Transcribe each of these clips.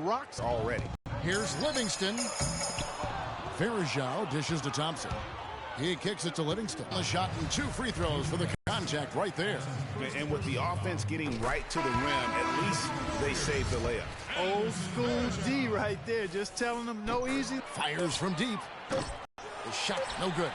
rocks already. Here's Livingston. Verajao dishes to Thompson. He kicks it to Livingston. A shot and 2 free throws for the contact right there. And with the offense getting right to the rim, at least they saved the layup. Old school D right there, just telling them no easy. Fires from deep. The shot, no good.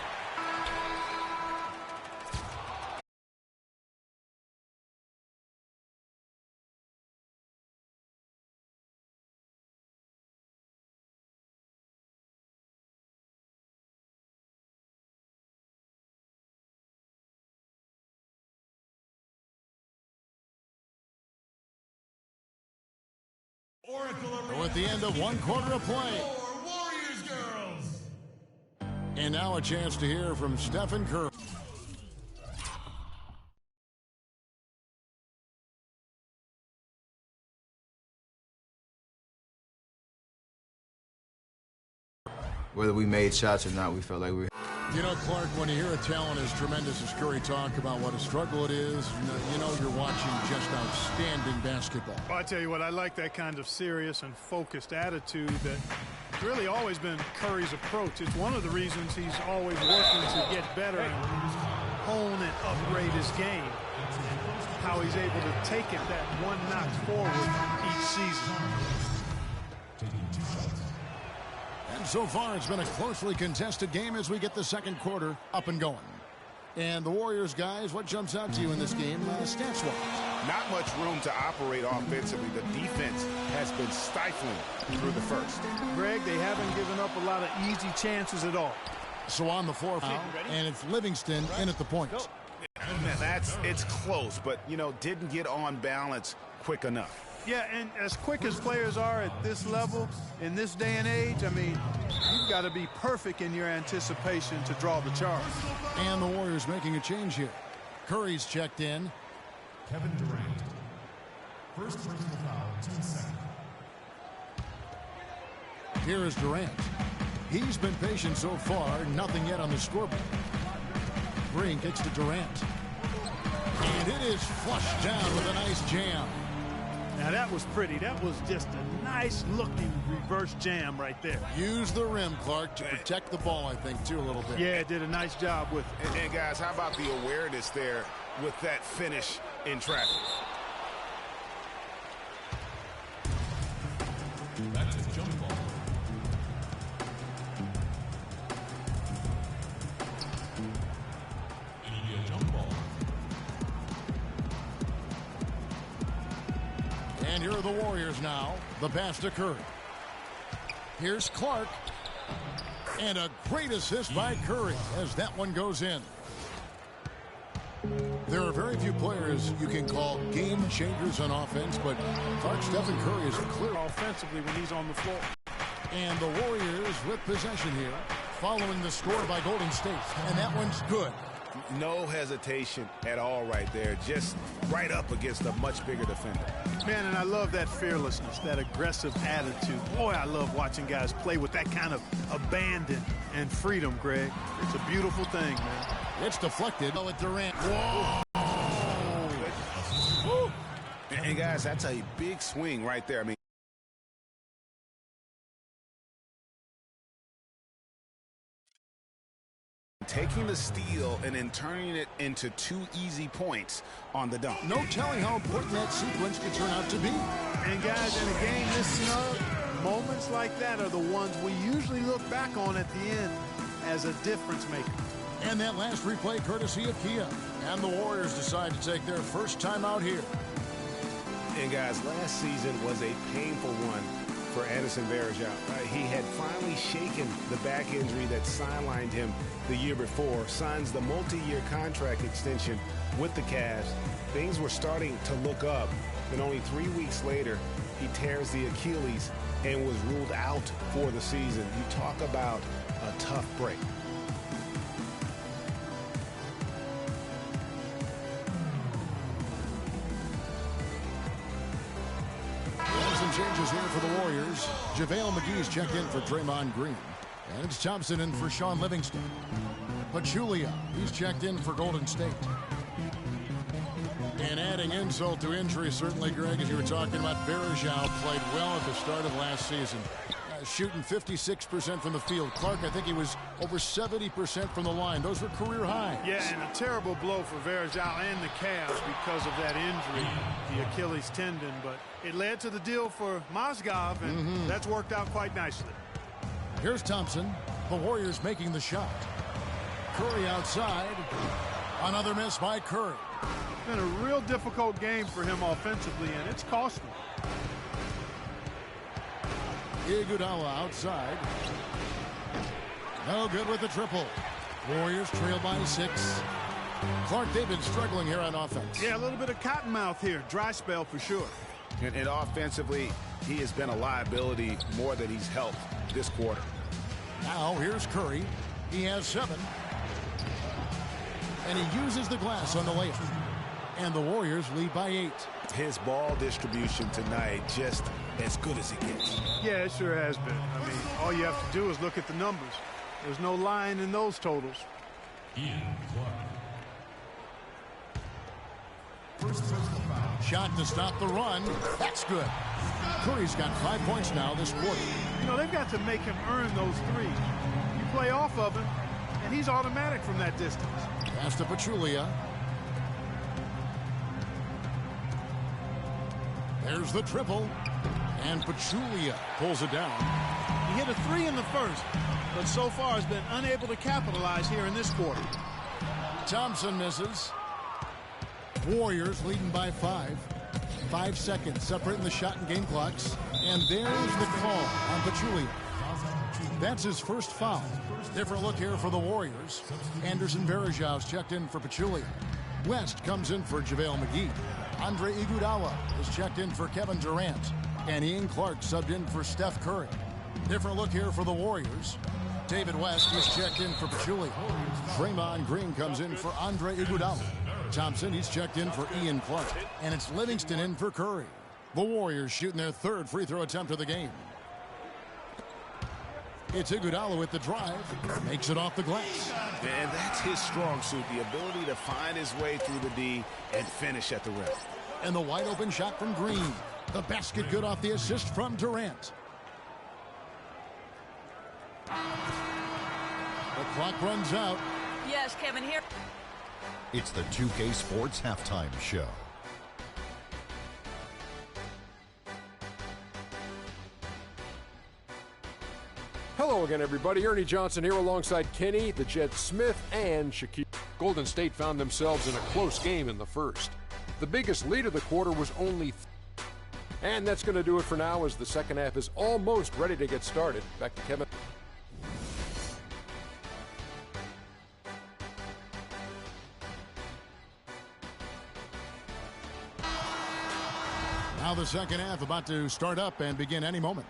With the end of 1 quarter of play. Warriors girls. And now a chance to hear from Stephen Curry. Whether we made shots or not, we felt like we. You know, Clark, when you hear a talent as tremendous as Curry talk about what a struggle it is, you know you're watching just outstanding basketball. Well, I tell you what, I like that kind of serious and focused attitude that really always been Curry's approach. It's one of the reasons he's always working to get better and hone and upgrade his game. How he's able to take it that one notch forward each season. And so far, it's been a closely contested game as we get the second quarter up and going. And the Warriors, guys, what jumps out to you in this game, stats-wise? Not much room to operate offensively. The defense has been stifling through the first. Greg, they haven't given up a lot of easy chances at all. So on the floor foul, and it's Livingston in at the point. It's close, but, you know, didn't get on balance quick enough. Yeah, and as quick as players are at this level, in this day and age, I mean, you've got to be perfect in your anticipation to draw the charge. And the Warriors making a change here. Curry's checked in. Kevin Durant. First personal foul, team second. Here is Durant. He's been patient so far, nothing yet on the scoreboard. Green kicks to Durant. And it is flushed down with a nice jam. Now that was pretty. That was just a nice-looking reverse jam right there. Use the rim, Clark, to protect the ball, I think, too, a little bit. Yeah, did a nice job with it. And guys, how about the awareness there with that finish in traffic? That's a jump ball. It'll be a jump ball. And here are the Warriors now. The pass to Curry. Here's Clark. And a great assist by Curry as that one goes in. There are very few players you can call game changers on offense, but Clark, Stephen Curry is clear offensively when he's on the floor. And the Warriors with possession here, following the score by Golden State. And that one's good. No hesitation at all right there. Just right up against a much bigger defender. Man, and I love that fearlessness, that aggressive attitude. Boy, I love watching guys play with that kind of abandon and freedom, Greg. It's a beautiful thing, man. It's deflected. Oh, at Durant. Whoa! And guys, that's a big swing right there. I mean, taking the steal and then turning it into 2 easy points on the dunk. No telling how important that sequence could turn out to be. And guys, in a game this snug, moments like that are the ones we usually look back on at the end as a difference maker. And that last replay courtesy of Kia. And the Warriors decide to take their first time out here. And guys, last season was a painful one for Anderson Varejao. He had finally shaken the back injury that sidelined him the year before, signs the multi-year contract extension with the Cavs. Things were starting to look up, and only 3 weeks later, he tears the Achilles and was ruled out for the season. You talk about a tough break. Changes here for the Warriors. JaVale McGee's checked in for Draymond Green. And it's Thompson in for Sean Livingston. Pachulia, he's checked in for Golden State. And adding insult to injury, certainly, Greg, as you were talking about, Varejao played well at the start of last season. Shooting 56% from the field. Clark, I think he was over 70% from the line. Those were career highs. Yeah, and a terrible blow for Varejao and the Cavs because of that injury, the Achilles tendon. But it led to the deal for Mozgov, and that's worked out quite nicely. Here's Thompson. The Warriors making the shot. Curry outside. Another miss by Curry. It's been a real difficult game for him offensively, and it's cost him. Iguodala outside. No good with the triple. Warriors trail by 6. Clark, they've been struggling here on offense. Yeah, a little bit of cottonmouth here. Dry spell for sure. And offensively, he has been a liability more than he's helped this quarter. Now here's Curry. He has 7. And he uses the glass on the layup. And the Warriors lead by 8. His ball distribution tonight just as good as it gets. Yeah, it sure has been. I mean, all you have to do is look at the numbers. There's no line in those totals. Shot to stop the run. That's good. Curry's got 5 points now this quarter. You know, they've got to make him earn those threes. You play off of him, and he's automatic from that distance. Pass to Pachulia. There's the triple. And Pachulia pulls it down. He hit a 3 in the first, but so far has been unable to capitalize here in this quarter. Thompson misses. Warriors leading by 5. 5 seconds separating the shot and game clocks. And there's the call on Pachulia. That's his first foul. Different look here for the Warriors. Anderson Varejau's checked in for Pachulia. West comes in for JaVale McGee. Andre Iguodala is checked in for Kevin Durant. And Ian Clark subbed in for Steph Curry. Different look here for the Warriors. David West is checked in for Pachulia. Draymond Green comes in for Andre Iguodala. Thompson, he's checked in for Ian Clark. And it's Livingston in for Curry. The Warriors shooting their 3rd free throw attempt of the game. It's Iguodala with the drive. Makes it off the glass. And that's his strong suit, the ability to find his way through the D and finish at the rim. And the wide open shot from Green. The basket good off the assist from Durant. The clock runs out. Yes, Kevin, here. It's the 2K Sports Halftime Show. Hello again, everybody. Ernie Johnson here alongside Kenny, the Jet Smith, and Shaquille. Golden State found themselves in a close game in the first. The biggest lead of the quarter was only and that's going to do it for now as the second half is almost ready to get started. Back to Kevin. Now the second half about to start up and begin any moment.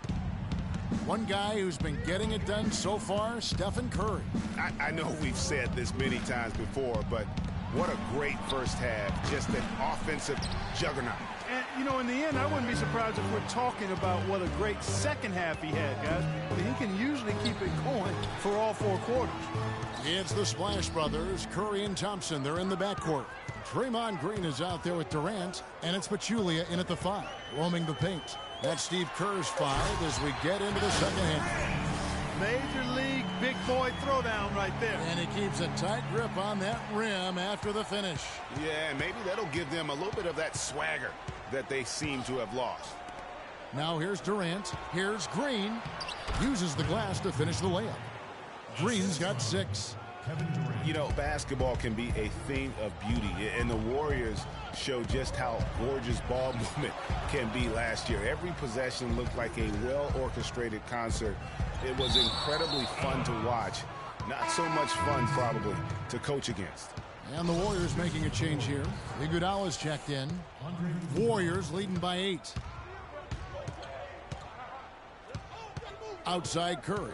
One guy who's been getting it done so far, Stephen Curry. I know we've said this many times before, but what a great first half. Just an offensive juggernaut. And, you know, in the end, I wouldn't be surprised if we're talking about what a great second half he had, guys. But he can usually keep it going for all 4 quarters. It's the Splash Brothers, Curry and Thompson. They're in the backcourt. Draymond Green is out there with Durant, and it's Pachulia in at the 5, roaming the paint. That's Steve Kerr's 5 as we get into the second half. Major league big boy throwdown right there. And he keeps a tight grip on that rim after the finish. Yeah, and maybe that'll give them a little bit of that swagger that they seem to have lost. Now here's Durant. Here's Green. Uses the glass to finish the layup. Green's got 6. You know, basketball can be a thing of beauty, and the Warriors show just how gorgeous ball movement can be last year. Every possession looked like a well-orchestrated concert. It was incredibly fun to watch. Not so much fun, probably, to coach against. And the Warriors making a change here. Iguodala's checked in. Warriors leading by 8. Outside Curry.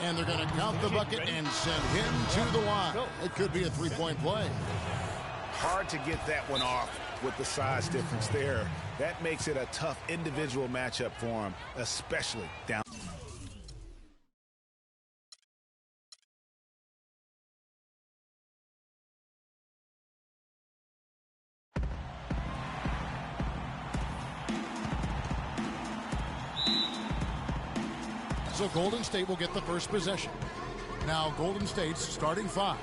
And they're going to count the bucket and send him to the line. It could be a 3-point play. Hard to get that one off with the size difference there. That makes it a tough individual matchup for him, especially down. So Golden State will get the first possession. Now Golden State's starting five.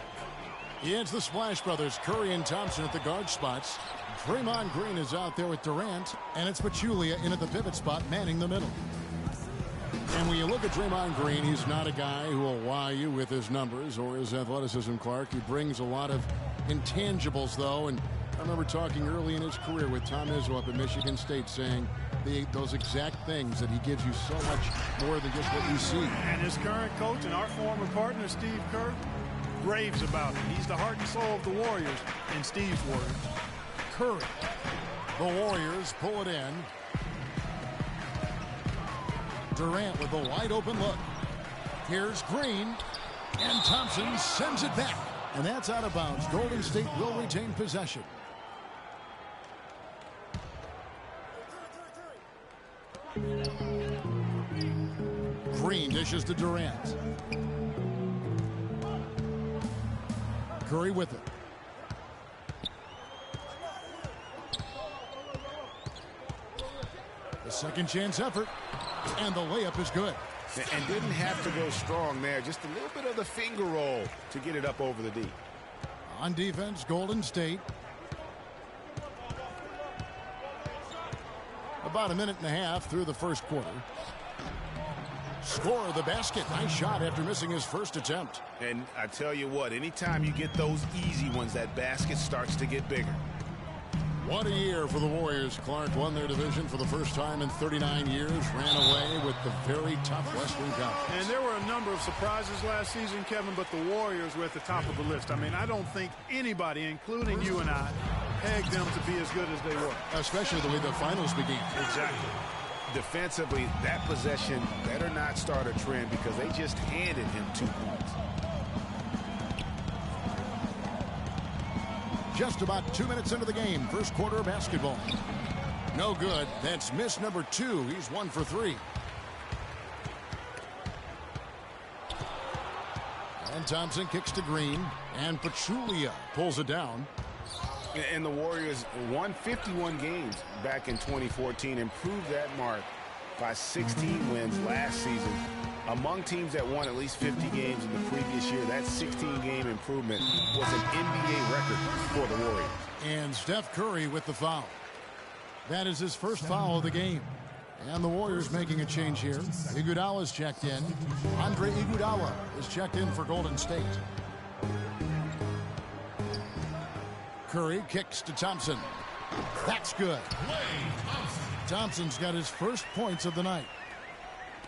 It's the Splash Brothers, Curry and Thompson at the guard spots. Draymond Green is out there with Durant, and it's Pachulia in at the pivot spot, manning the middle. And when you look at Draymond Green, he's not a guy who will wow you with his numbers or his athleticism, Clark. He brings a lot of intangibles, though, and I remember talking early in his career with Tom Izzo up at Michigan State saying those exact things, that he gives you so much more than just what you see. And his current coach and our former partner, Steve Kerr, raves about him. He's the heart and soul of the Warriors, in Steve's words. Curry. The Warriors pull it in. Durant with a wide open look. Here's Green. And Thompson sends it back. And that's out of bounds. Golden State will retain possession. Green dishes to Durant. Curry with it. The second chance effort. And the layup is good. And didn't have to go strong there. Just a little bit of the finger roll to get it up over the D. On defense, Golden State. About a minute and a half through the first quarter. Score of the basket. Nice shot after missing his first attempt. And I tell you what, anytime you get those easy ones, that basket starts to get bigger. What a year for the Warriors. Clark won their division for the first time in 39 years. Ran away with the very tough Western Conference. And there were a number of surprises last season, Kevin, but the Warriors were at the top of the list. I mean, I don't think anybody, including you and I, pegged them to be as good as they were. Especially the way the finals began. Exactly. Defensively, that possession better not start a trend because they just handed him 2 points. Just about 2 minutes into the game. First quarter of basketball. No good. That's miss number 2. He's 1 for 3. And Thompson kicks to Green. And Pachulia pulls it down. And the Warriors won 51 games back in 2014, improved that mark by 16 wins last season. Among teams that won at least 50 games in the previous year, that 16-game improvement was an NBA record for the Warriors. And Steph Curry with the foul. That is his first foul of the game. And the Warriors making a change here. Iguodala's checked in. Andre Iguodala is checked in for Golden State. Curry kicks to Thompson. That's good. Thompson's got his first points of the night.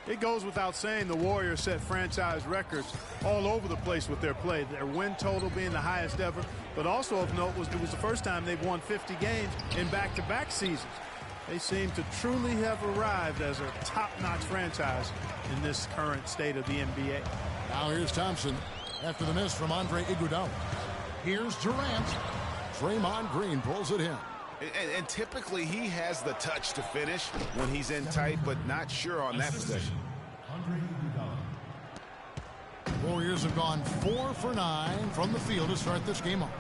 It goes without saying the Warriors set franchise records all over the place with their play. Their win total being the highest ever. But also of note was it was the first time they've won 50 games in back-to-back seasons. They seem to truly have arrived as a top-notch franchise in this current state of the NBA. Now here's Thompson after the miss from Andre Iguodala. Here's Durant. Draymond Green pulls it in. And typically he has the touch to finish when he's in tight, but not sure on that possession. Warriors have gone 4 for 9 from the field to start this game off.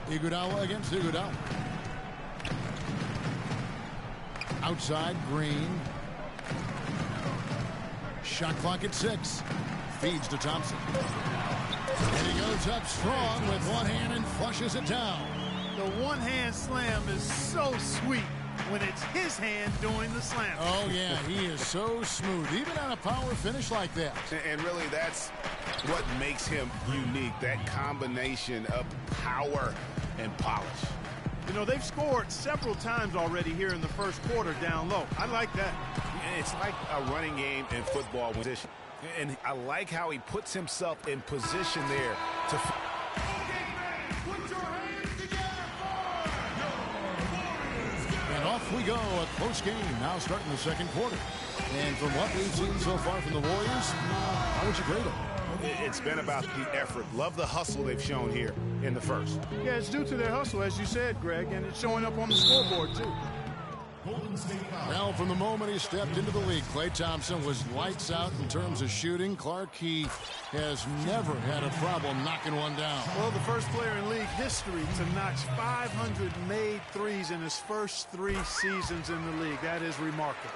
Iguodala against Iguodala. Outside, Green. Shot clock at 6. Feeds to Thompson. And he goes up strong with one hand and flushes it down. The one-hand slam is so sweet when it's his hand doing the slam. Oh, yeah, he is so smooth, even on a power finish like that. And really, that's what makes him unique, that combination of power and polish. You know, they've scored several times already here in the first quarter down low. I like that. It's like a running game in football position. And I like how he puts himself in position there to... And off we go, a close game now starting the second quarter. And from what we've seen so far from the Warriors, how would you grade them? It's been about the effort. Love the hustle they've shown here in the first. Yeah, it's due to their hustle, as you said, Greg, and it's showing up on the scoreboard, too. Well, from the moment he stepped into the league, Klay Thompson was lights out in terms of shooting. Clark, he has never had a problem knocking one down. Well, the first player in league history to notch 500 made threes in his first 3 seasons in the league. That is remarkable.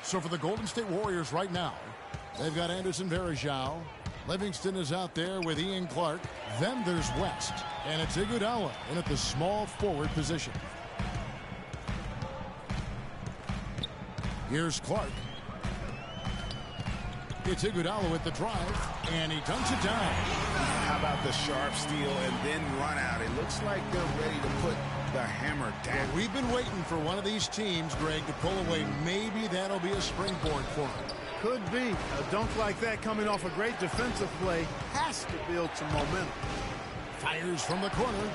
So for the Golden State Warriors right now, they've got Anderson Varejao. Livingston is out there with Ian Clark. Then there's West. And it's Iguodala in at the small forward position. Here's Clark. It's Iguodala with the drive, and he dunks it down. How about the sharp steal and then run out? It looks like they're ready to put the hammer down. Well, we've been waiting for one of these teams, Greg, to pull away. Maybe that'll be a springboard for them. Could be. A dunk like that coming off a great defensive play has to build some momentum. Fires from the corner.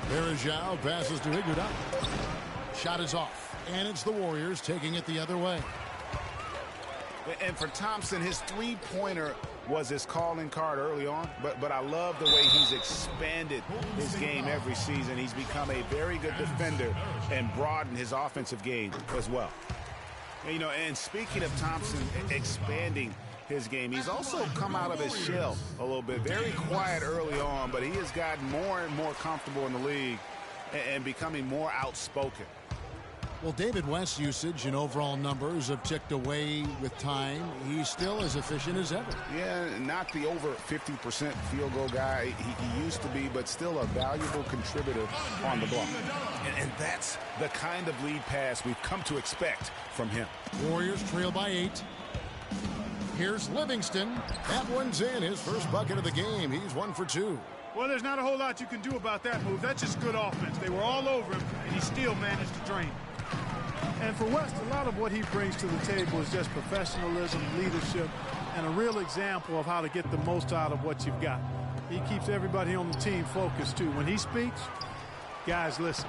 Varejao passes to Iguodala. Shot is off. And it's the Warriors taking it the other way. And for Thompson, his three-pointer was his calling card early on. But I love the way he's expanded his game every season. He's become a very good defender and broadened his offensive game as well. And, you know, and speaking of Thompson expanding his game, he's also come out of his shell a little bit. Very quiet early on, but he has gotten more and more comfortable in the league and becoming more outspoken. Well, David West's usage and overall numbers have ticked away with time. He's still as efficient as ever. Yeah, not the over 50% field goal guy he used to be, but still a valuable contributor on the block. And that's the kind of lead pass we've come to expect from him. Warriors trail by 8. Here's Livingston. That one's in. His first bucket of the game. He's 1 for 2. Well, there's not a whole lot you can do about that move. That's just good offense. They were all over him, and he still managed to drain. And for West, a lot of what he brings to the table is just professionalism, leadership, and a real example of how to get the most out of what you've got. He keeps everybody on the team focused, too. When he speaks, guys listen.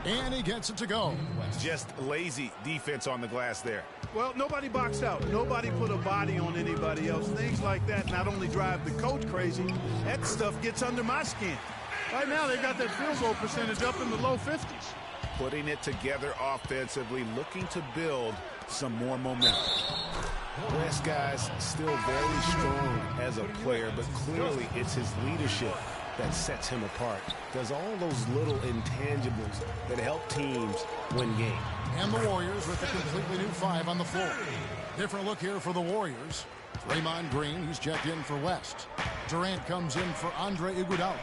And he gets it to go. Just lazy defense on the glass there. Well, nobody boxed out. Nobody put a body on anybody else. Things like that not only drive the coach crazy, that stuff gets under my skin. Right now, they got that field goal percentage up in the low 50s. Putting it together offensively, looking to build some more momentum. West guy's still very strong as a player, but clearly it's his leadership that sets him apart. Does all those little intangibles that help teams win games. And the Warriors with a completely new 5 on the floor. Different look here for the Warriors. Draymond Green, he's checked in for West. Durant comes in for Andre Iguodala.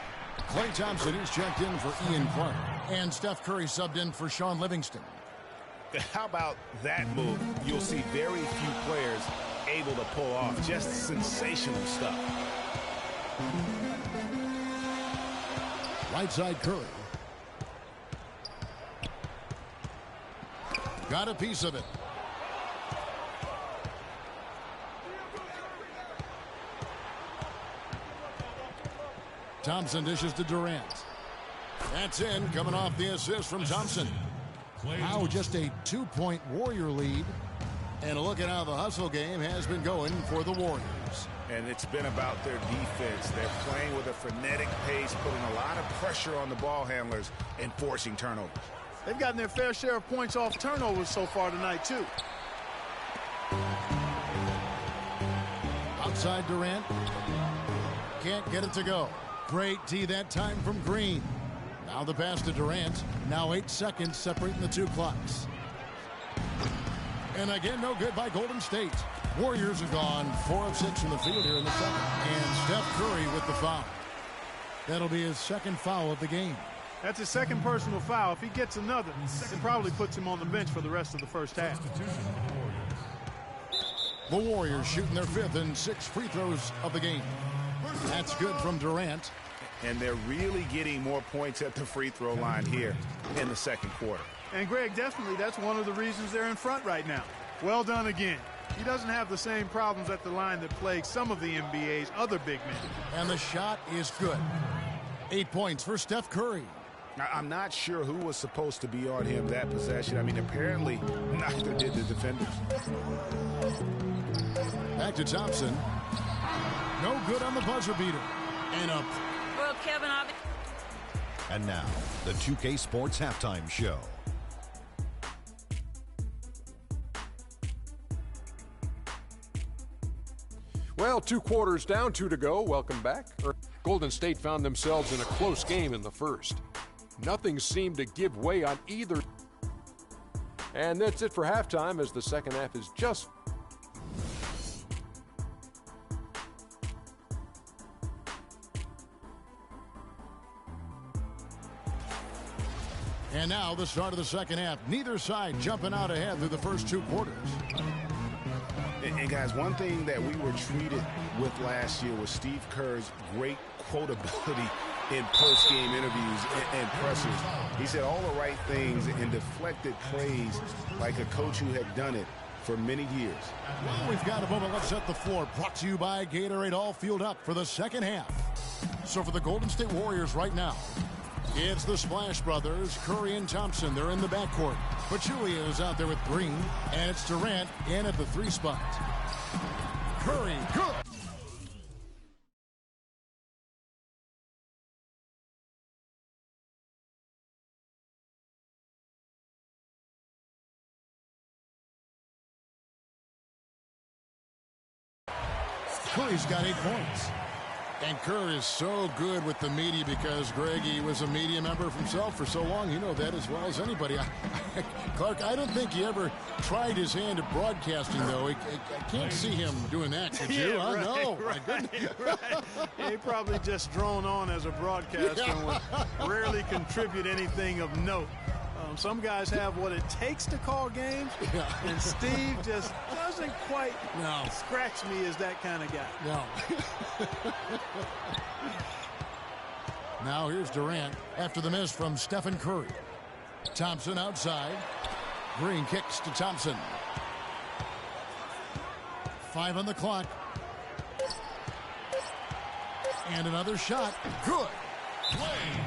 Klay Thompson is checked in for Ian Clark. And Steph Curry subbed in for Sean Livingston. How about that move? You'll see very few players able to pull off just sensational stuff. Right side Curry. Got a piece of it. Thompson dishes to Durant. That's in, coming off the assist from Thompson. Now just a 2-point Warrior lead. And a look at how the hustle game has been going for the Warriors. And it's been about their defense. They're playing with a frenetic pace, putting a lot of pressure on the ball handlers and forcing turnovers. They've gotten their fair share of points off turnovers so far tonight, too. Outside Durant. Can't get it to go. Great D that time from Green. Now the pass to Durant. Now 8 seconds separating the 2 clocks. And again, no good by Golden State. Warriors have gone 4 of 6 from the field here in the second. And Steph Curry with the foul. That'll be his second foul of the game. That's his second personal foul. If he gets another, it probably puts him on the bench for the rest of the first half. The Warriors shooting their 5th and 6th free throws of the game. That's good from Durant. And they're really getting more points at the free throw line here in the second quarter. And Greg, definitely that's one of the reasons they're in front right now. Well done again. He doesn't have the same problems at the line that plague some of the NBA's other big men. And the shot is good. 8 points for Steph Curry. I'm not sure who was supposed to be on him that possession. I mean, apparently neither did the defenders. Back to Thompson. No good on the buzzer beater. And up. Well, Kevin, And now, the 2K Sports Halftime Show. Well, 2 quarters down, 2 to go. Welcome back. Golden State found themselves in a close game in the first. Nothing seemed to give way on either. And that's it for halftime, as the second half is just... And now the start of the second half. Neither side jumping out ahead through the first 2 quarters. And guys, one thing that we were treated with last year was Steve Kerr's great quotability in post-game interviews and pressers. He said all the right things and deflected praise like a coach who had done it for many years. Well, we've got a moment. Let's set the floor. Brought to you by Gatorade, all fueled up for the second half. So for the Golden State Warriors right now, it's the Splash Brothers, Curry and Thompson. They're in the backcourt. Pachulia is out there with Green, and it's Durant in at the 3 spot. Curry, good. Curry's got 8 points. And Kerr is so good with the media because, Greg, he was a media member himself for so long. You know that as well as anybody. Clark, I don't think he ever tried his hand at broadcasting, though. I can't see him doing that, could you? Yeah, right, No. Right, right. Yeah, he probably just drone on as a broadcaster and would rarely contribute anything of note. Some guys have what it takes to call games, and Steve just doesn't quite scratch me as that kind of guy. No. Now here's Durant after the miss from Stephen Curry. Thompson outside. Green kicks to Thompson. 5 on the clock. And another shot. Good.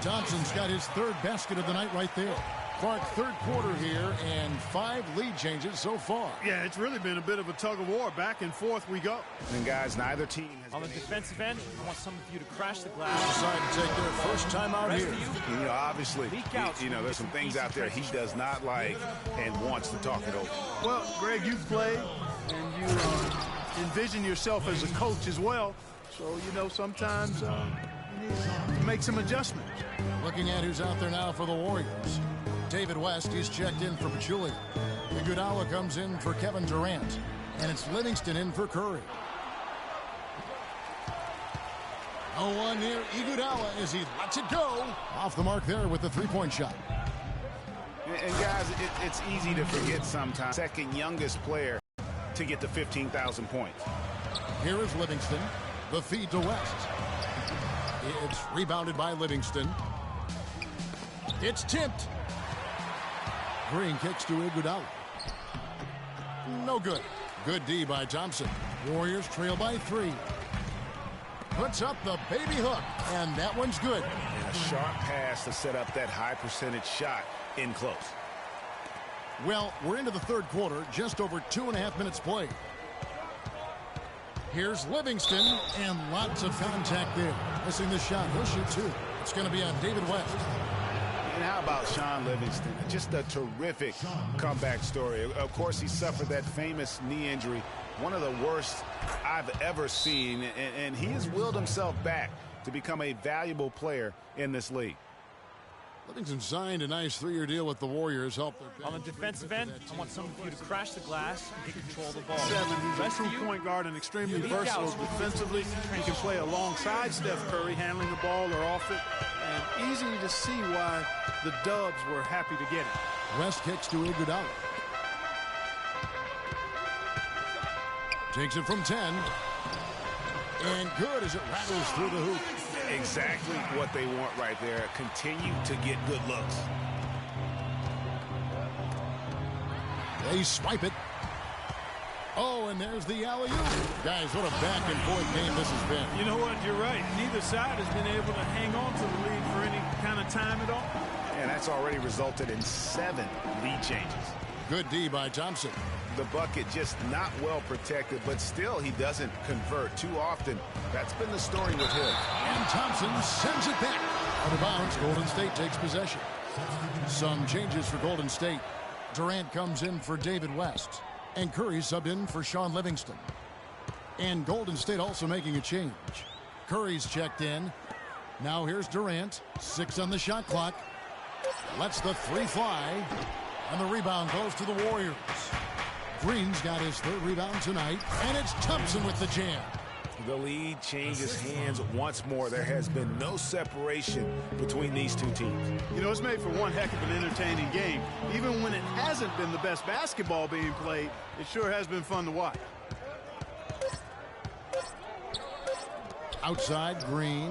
Thompson's got his 3rd basket of the night right there. Clark, 3rd quarter here, and 5 lead changes so far. Yeah, it's really been a bit of a tug of war. Back and forth we go. And guys, neither team has on the defensive end. I want some of you to crash the glass. Decide to take their first time out here. You know, obviously, there's some things out there he does not like and wants to talk it over. Well, Greg, you play and you envision yourself as a coach as well. So, sometimes you need to make some adjustments. Looking at who's out there now for the Warriors. David West, he's checked in for Pachulia. Iguodala comes in for Kevin Durant. And it's Livingston in for Curry. 0-1 near Iguodala as he lets it go. Off the mark there with the 3-point shot. And guys, it's easy to forget sometimes. Second youngest player to get to 15,000 points. Here is Livingston. The feed to West. It's rebounded by Livingston. It's tipped. Green kicks to Iguodala. No good. Good D by Thompson. Warriors trail by 3. Puts up the baby hook, and that one's good. And a sharp pass to set up that high percentage shot in close. Well, we're into the 3rd quarter, just over 2.5 minutes played. Here's Livingston, and lots of contact there. Missing the shot. He'll shoot 2. It's going to be on David West. And how about Sean Livingston? Just a terrific comeback story. Of course, he suffered that famous knee injury, one of the worst I've ever seen, and he has willed himself back to become a valuable player in this league. Livingston signed a nice 3-year deal with the Warriors. On the defensive end, I want some of you to crash the glass and get control of the ball. 7, he's a true point guard and extremely versatile defensively. He can play alongside Steph Curry, handling the ball or off it. And easy to see why the Dubs were happy to get it. West kicks to Iguodala. Takes it from 10. And good as it rattles through the hoop. Exactly what they want right there. Continue to get good looks. They swipe it. Oh, and there's the alley-oop. Guys, what a back-and-forth game this has been. You know what? You're right. Neither side has been able to hang on to the lead for any kind of time at all. And that's already resulted in 7 lead changes. Good D by Thompson. the bucket just not well protected, but still he doesn't convert too often. That's been the story with him. And Thompson sends it back. Out of bounds, Golden State takes possession. Some changes for Golden State. Durant comes in for David West. And Curry subbed in for Sean Livingston. And Golden State also making a change. Curry's checked in. Now here's Durant. 6 on the shot clock. Lets the 3 fly. And the rebound goes to the Warriors. Green's got his 3rd rebound tonight. And it's Thompson with the jam. The lead changes hands once more. There has been no separation between these two teams. You know, it's made for one heck of an entertaining game. Even when it hasn't been the best basketball being played, it sure has been fun to watch. Outside, Green.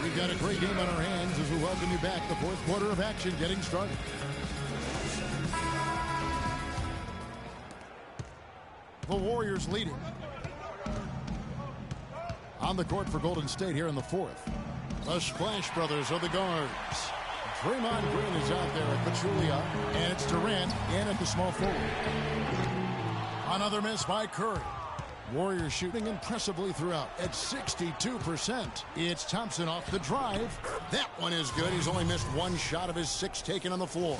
We've got a great game on our hands as we welcome you back. The 4th quarter of action getting started. The Warriors leading. On the court for Golden State here in the 4th. The Splash Brothers are the guards. Draymond Green is out there at Pachulia. And it's Durant in at the small forward. Another miss by Curry. Warriors shooting impressively throughout at 62%. It's Thompson off the drive. That one is good. He's only missed 1 shot of his 6 taken on the floor.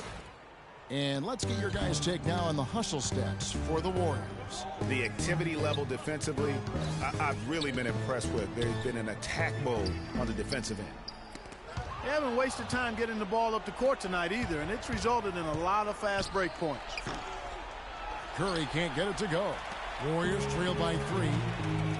And let's get your guys' take now on the hustle stats for the Warriors. The activity level defensively, I've really been impressed with. There's been an attack mode on the defensive end. They haven't wasted time getting the ball up the court tonight either, and it's resulted in a lot of fast break points. Curry can't get it to go. Warriors trail by 3.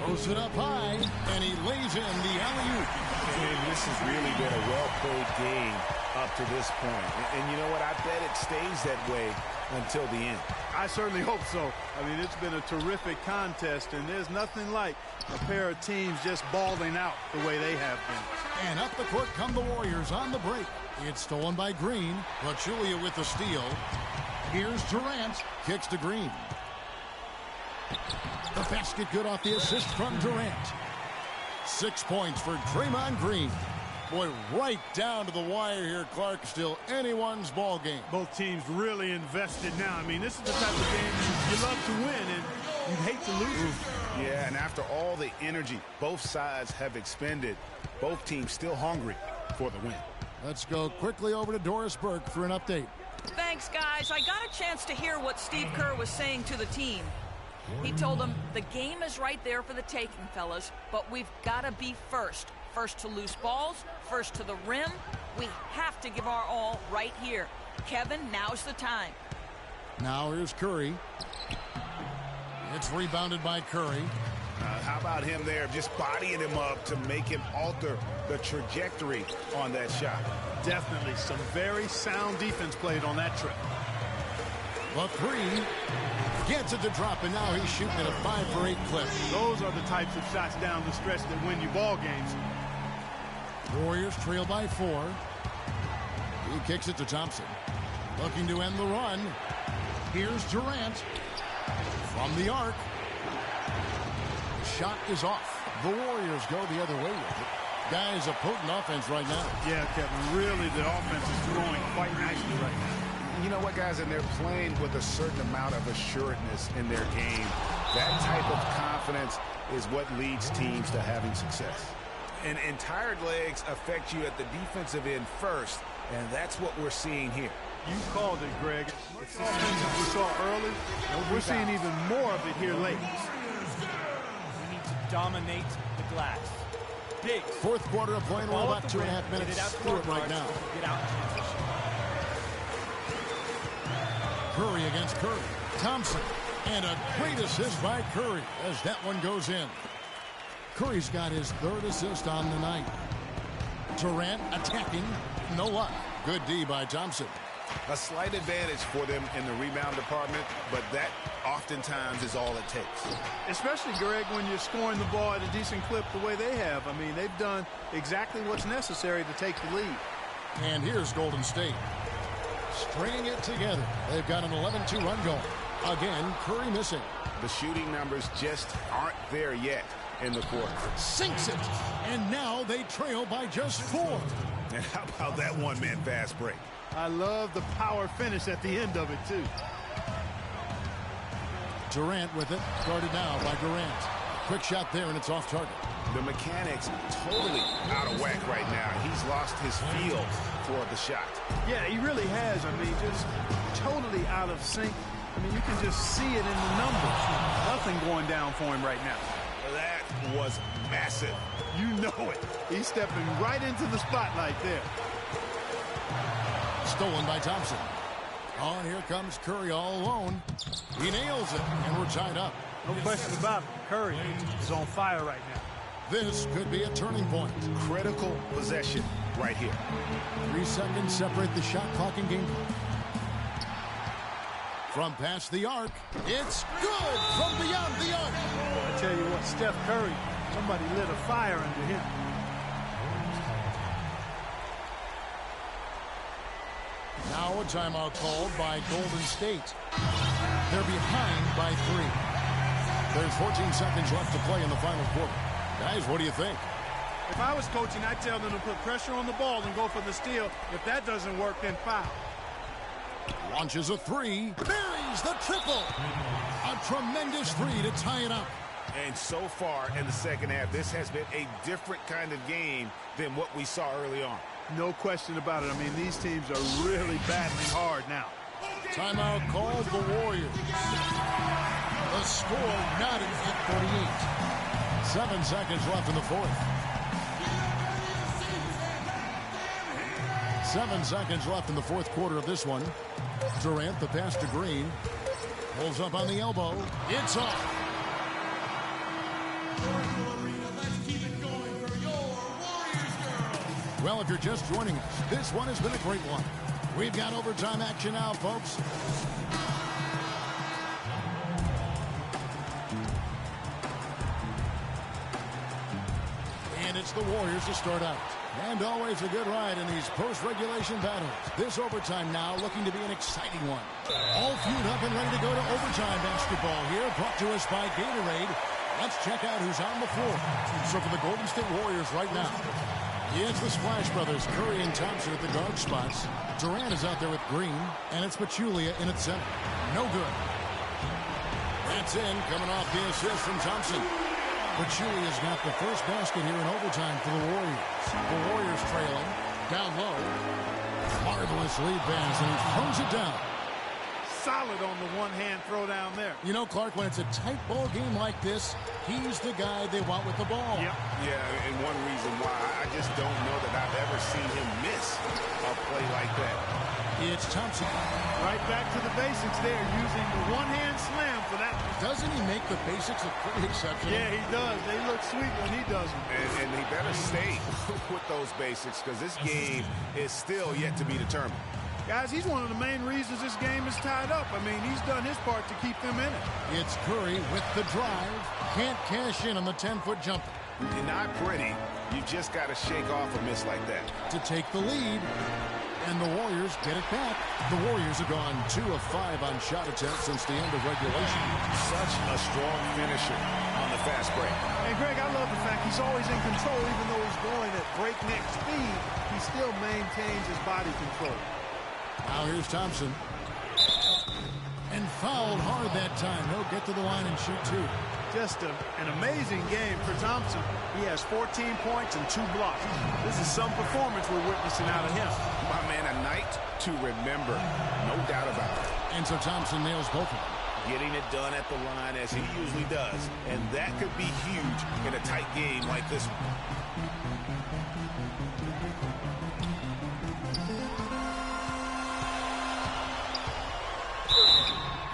Throws it up high, and he lays in the alley-oop. And this has really been a well-played game up to this point. And you know what? I bet it stays that way until the end. I certainly hope so. I mean, it's been a terrific contest, and there's nothing like a pair of teams just balling out the way they have been. And up the court come the Warriors on the break. It's stolen by Green. Pachulia with the steal. Here's Durant. Kicks to Green. The basket good off the assist from Durant. 6 points for Draymond Green. Boy, right down to the wire here, Clark. Still anyone's ball game. Both teams really invested now. I mean, this is the type of game you love to win, and you'd hate to lose it. Yeah, and after all the energy both sides have expended, both teams still hungry for the win. Let's go quickly over to Doris Burke for an update. Thanks, guys. I got a chance to hear what Steve Kerr was saying to the team. He told them, the game is right there for the taking, fellas, but we've got to be first. First to loose balls, first to the rim. We have to give our all right here. Kevin, now's the time. Now here's Curry. It's rebounded by Curry. How about him there, just bodying him up to make him alter the trajectory on that shot? Definitely some very sound defense played on that trip. The 3 gets it to drop, and now he's shooting at a 5 for 8 clip. Those are the types of shots down the stretch that win you ball games. Warriors trail by 4. He kicks it to Thompson. Looking to end the run. Here's Durant. From the arc. The shot is off. The Warriors go the other way with it. Guys, a potent offense right now. Yeah, Kevin, really the offense is flowing quite nicely right now. You know what, guys, and they're playing with a certain amount of assuredness in their game. That type of confidence is what leads teams to having success. And tired legs affect you at the defensive end first, and that's what we're seeing here. You called it, Greg. It's the offense we saw early, and we're seeing even more of it here late. We need to dominate the glass. Big. 4th quarter of play, and we're about 2.5 minutes through it right now. Get out in transition. Curry against Curry. Thompson. And a great assist by Curry as that one goes in. Curry's got his 3rd assist on the night. Durant attacking. No luck. Good D by Thompson. A slight advantage for them in the rebound department, but that oftentimes is all it takes. Especially, Greg, when you're scoring the ball at a decent clip the way they have. I mean, they've done exactly what's necessary to take the lead. And here's Golden State. Stringing it together. They've got an 11-2 run going. Again, Curry missing. The shooting numbers just aren't there yet in the quarter. Sinks it. And now they trail by just 4. And how about that one-man fast break? I love the power finish at the end of it, too. Durant with it. Guarded now by Durant. Quick shot there, and it's off target. The mechanics totally out of whack right now. He's lost his feel for the shot. Yeah, he really has. I mean, just totally out of sync. I mean, you can just see it in the numbers. Nothing going down for him right now. That was massive. You know it. He's stepping right into the spotlight there. Stolen by Thompson. Oh, and here comes Curry all alone. He nails it, and we're tied up. No question about it. Curry is on fire right now. This could be a turning point. Critical possession right here. 3 seconds separate the shot clock and game clock. From past the arc, it's good from beyond the arc. I tell you what, Steph Curry, somebody lit a fire under him. Now a timeout called by Golden State. They're behind by 3. There's 14 seconds left to play in the final quarter. Guys, what do you think? If I was coaching, I'd tell them to put pressure on the ball and go for the steal. If that doesn't work, then foul. Launches a 3. Buries the triple. A tremendous 3 to tie it up. And so far in the second half, this has been a different kind of game than what we saw early on. No question about it. I mean, these teams are really battling hard now. Timeout called the Warriors. The score knotted at 48. 7 seconds left in the fourth. 7 seconds left in the fourth quarter of this one. Durant, the pass to Green. Pulls up on the elbow. It's off. Well, if you're just joining us, this one has been a great one. We've got overtime action now, folks. And it's the Warriors to start out. And always a good ride in these post-regulation battles. This overtime now looking to be an exciting one. All queued up and ready to go to overtime basketball here, brought to us by Gatorade. Let's check out who's on the floor. So for the Golden State Warriors right now, it's the Splash Brothers, Curry and Thompson at the guard spots. Durant is out there with Green, and it's Pachulia in at center. No good. That's in, coming off the assist from Thompson. Pachulia's got the first basket here in overtime for the Warriors. The Warriors trailing, down low. Marvelous lead pass, and he throws it down. Solid on the one-hand throw down there. You know, Clark, when it's a tight ball game like this, he's the guy they want with the ball. Yep. Yeah, and one reason why I just don't know that I've ever seen him miss a play like that. It's Thompson. Right back to the basics there, using the one-hand slam for that. Doesn't he make the basics look pretty exceptional? Yeah, he does. They look sweet when he does them. And he better stay with those basics because this game is still yet to be determined. Guys, he's one of the main reasons this game is tied up. I mean, he's done his part to keep them in it. It's Curry with the drive. Can't cash in on the 10-foot jumper. Not pretty. You just got to shake off a miss like that. To take the lead. And the Warriors get it back. The Warriors have gone 2 of 5 on shot attempts since the end of regulation. Such a strong finisher on the fast break. And, Greg, I love the fact he's always in control. Even though he's going at breakneck speed, he still maintains his body control. Now here's Thompson. And fouled hard that time. He'll get to the line and shoot 2. Just an amazing game for Thompson. He has 14 points and 2 blocks. This is some performance we're witnessing out of him. My man, a night to remember. No doubt about it. And so Thompson nails both of them. Getting it done at the line as he usually does. And that could be huge in a tight game like this one.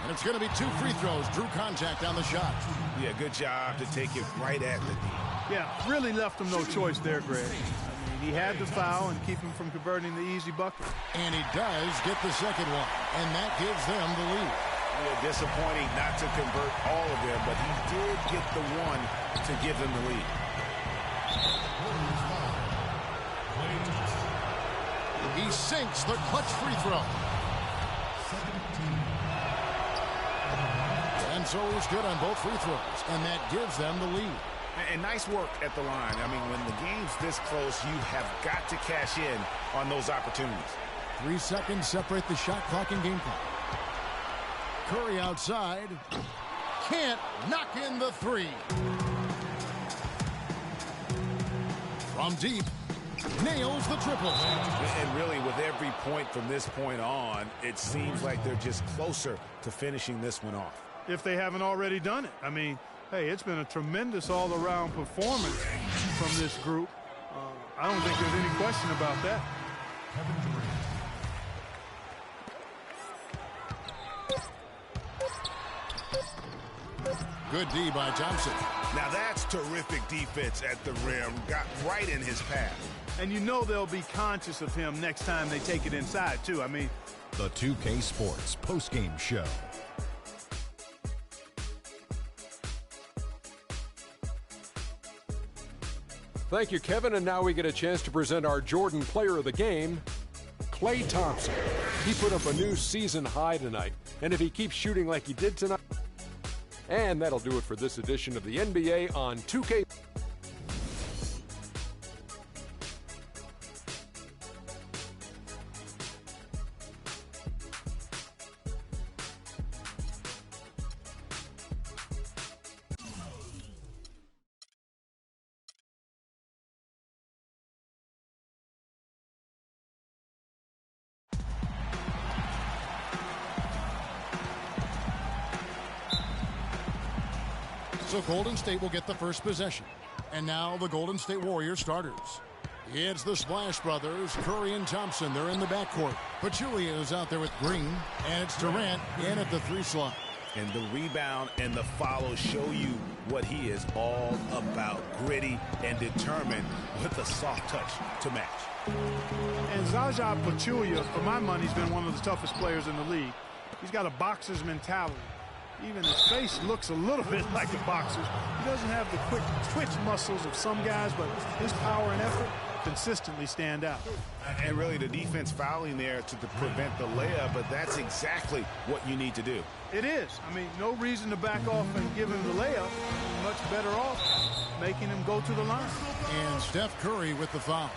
And it's going to be 2 free throws. Drew contact on the shot. Yeah, good job to take it right at the D. Yeah, really left him no choice there, Greg. I mean, he had the foul and keep him from converting the easy bucket. And he does get the second one. And that gives them the lead. Yeah, disappointing not to convert all of them, but he did get the one to give them the lead. He sinks the clutch free throw. And so he's good on both free throws, and that gives them the lead. And nice work at the line. I mean, when the game's this close, you have got to cash in on those opportunities. 3 seconds separate the shot clock and game clock. Curry outside. Can't knock in the three. From deep. Nails the triple. And really, with every point from this point on, it seems like they're just closer to finishing this one off. If they haven't already done it. I mean, hey, it's been a tremendous all-around performance from this group. I don't think there's any question about that. Kevin Durant. Good D by Thompson. Now that's terrific defense at the rim. Got right in his path. And you know they'll be conscious of him next time they take it inside, too. I mean, The 2K Sports postgame show. Thank you, Kevin. And now we get a chance to present our Jordan Player of the Game, Klay Thompson. He put up a new season high tonight. And if he keeps shooting like he did tonight, and that'll do it for this edition of the NBA on 2K. So Golden State will get the first possession. And now the Golden State Warriors starters. It's the Splash Brothers, Curry and Thompson. They're in the backcourt. Pachulia is out there with Green. And it's Durant in at the 3 slot. And the rebound and the follow show you what he is all about. Gritty and determined with a soft touch to match. and Zaza Pachulia, for my money, has been one of the toughest players in the league. He's got a boxer's mentality. Even his face looks a little bit like a boxer's. He doesn't have the quick twitch muscles of some guys, but his power and effort consistently stand out. And really the defense fouling there to prevent the layup, but that's exactly what you need to do. It is. I mean, no reason to back off and give him the layup. Much better off making him go to the line. And Steph Curry with the foul.